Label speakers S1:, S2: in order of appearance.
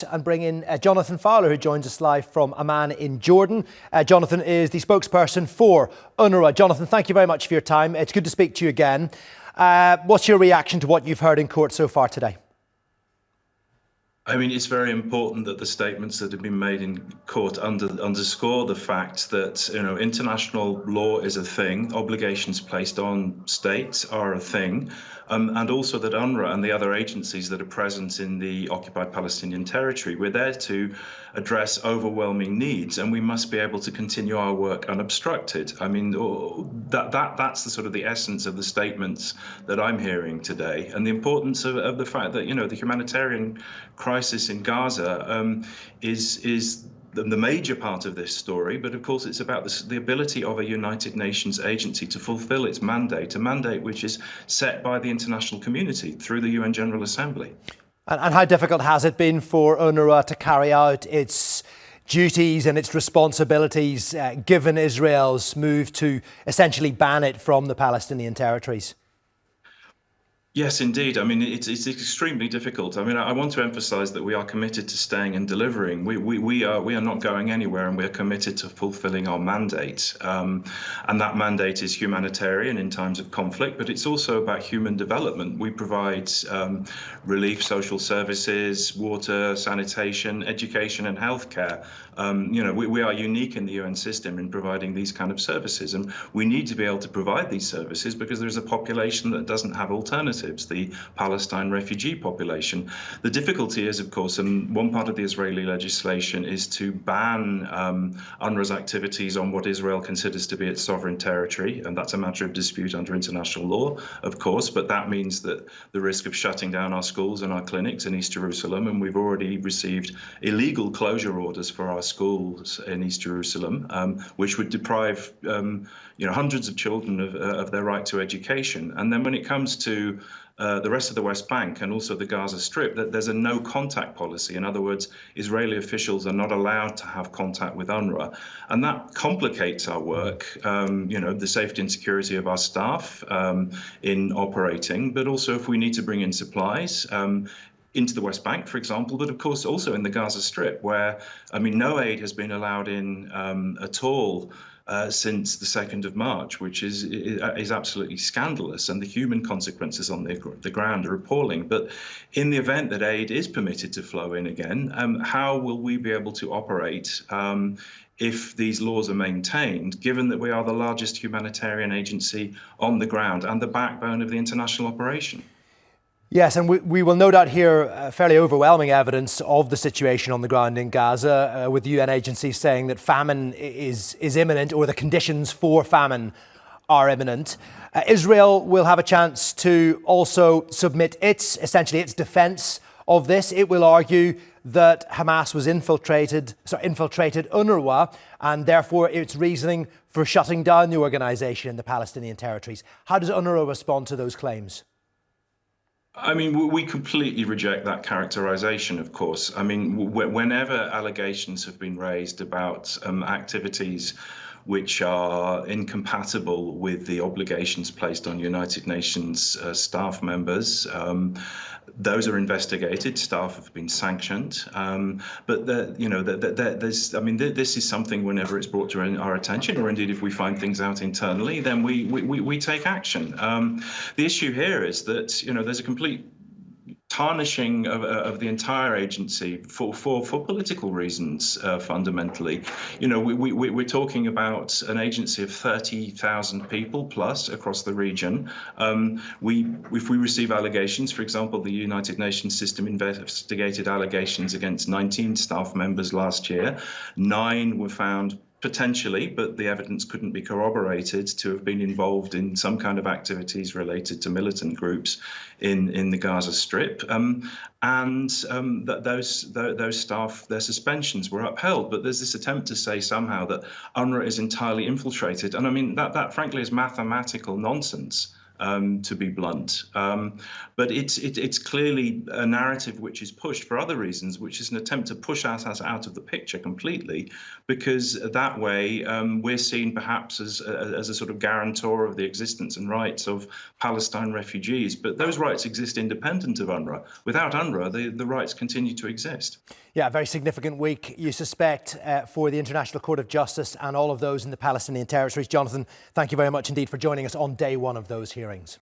S1: And bring in Jonathan Fowler, who joins us live from Amman in Jordan. Jonathan is the spokesperson for UNRWA. Jonathan, thank you very much for your time. It's good to speak to you again. What's your reaction to what you've heard in court so far today?
S2: I mean, it's very important that the statements that have been made in court underscore the fact that, international law is a thing, obligations placed on states are a thing, and also that UNRWA and the other agencies that are present in the occupied Palestinian territory, we're there to address overwhelming needs, and we must be able to continue our work unobstructed. I mean, that's the sort of the essence of the statements that I'm hearing today, and the importance of the fact that, the humanitarian crisis in Gaza is the major part of this story, but of course it's about the ability of a United Nations agency to fulfill its mandate, a mandate which is set by the international community through the UN General Assembly.
S1: And how difficult has it been for UNRWA to carry out its duties and its responsibilities, given Israel's move to essentially ban it from the Palestinian territories?
S2: Yes, indeed. I mean, it's extremely difficult. I mean, I want to emphasize that we are committed to staying and delivering. We are not going anywhere, and we're committed to fulfilling our mandate. And that mandate is humanitarian in times of conflict, but it's also about human development. We provide relief, social services, water, sanitation, education, and healthcare. We are unique in the UN system in providing these kind of services, and we need to be able to provide these services because there's a population that doesn't have alternatives. The Palestine refugee population. The difficulty is, of course, and one part of the Israeli legislation is to ban UNRWA's activities on what Israel considers to be its sovereign territory, and that's a matter of dispute under international law, of course, but that means that the risk of shutting down our schools and our clinics in East Jerusalem, and we've already received illegal closure orders for our schools in East Jerusalem, which would deprive hundreds of children of their right to education. And then when it comes to the rest of the West Bank and also the Gaza Strip, that there's a no contact policy. In other words, Israeli officials are not allowed to have contact with UNRWA. And that complicates our work, the safety and security of our staff in operating, but also if we need to bring in supplies, into the West Bank, for example, but of course also in the Gaza Strip, where, no aid has been allowed in at all since the 2nd of March, which is absolutely scandalous, and the human consequences on the ground are appalling. But in the event that aid is permitted to flow in again, how will we be able to operate if these laws are maintained, given that we are the largest humanitarian agency on the ground and the backbone of the international operation?
S1: Yes, and we will no doubt hear fairly overwhelming evidence of the situation on the ground in Gaza, with the UN agencies saying that famine is imminent, or the conditions for famine are imminent. Israel will have a chance to also submit essentially its defence of this. It will argue that Hamas was infiltrated UNRWA, and therefore its reasoning for shutting down the organisation in the Palestinian territories. How does UNRWA respond to those claims?
S2: I mean, we completely reject that characterization, of course. I mean, whenever allegations have been raised about activities which are incompatible with the obligations placed on United Nations staff members, those are investigated. Staff have been sanctioned, but this is something. Whenever it's brought to our attention, or indeed if we find things out internally, then we take action. The issue here is that there's a complete tarnishing of the entire agency for political reasons, fundamentally. We're talking about an agency of 30,000 people plus across the region. If we receive allegations, for example, the United Nations system investigated allegations against 19 staff members last year. 9 were found potentially, but the evidence couldn't be corroborated, to have been involved in some kind of activities related to militant groups in the Gaza Strip, that those staff, their suspensions were upheld. But there's this attempt to say somehow that UNRWA is entirely infiltrated, and I mean that frankly is mathematical nonsense. to be blunt. But it's clearly a narrative which is pushed for other reasons, which is an attempt to push us out of the picture completely, because that way we're seen perhaps as a sort of guarantor of the existence and rights of Palestine refugees. But those rights exist independent of UNRWA. Without UNRWA, the rights continue to exist.
S1: Yeah, a very significant week, you suspect, for the International Court of Justice and all of those in the Palestinian territories. Jonathan, thank you very much indeed for joining us on day one of those hearings.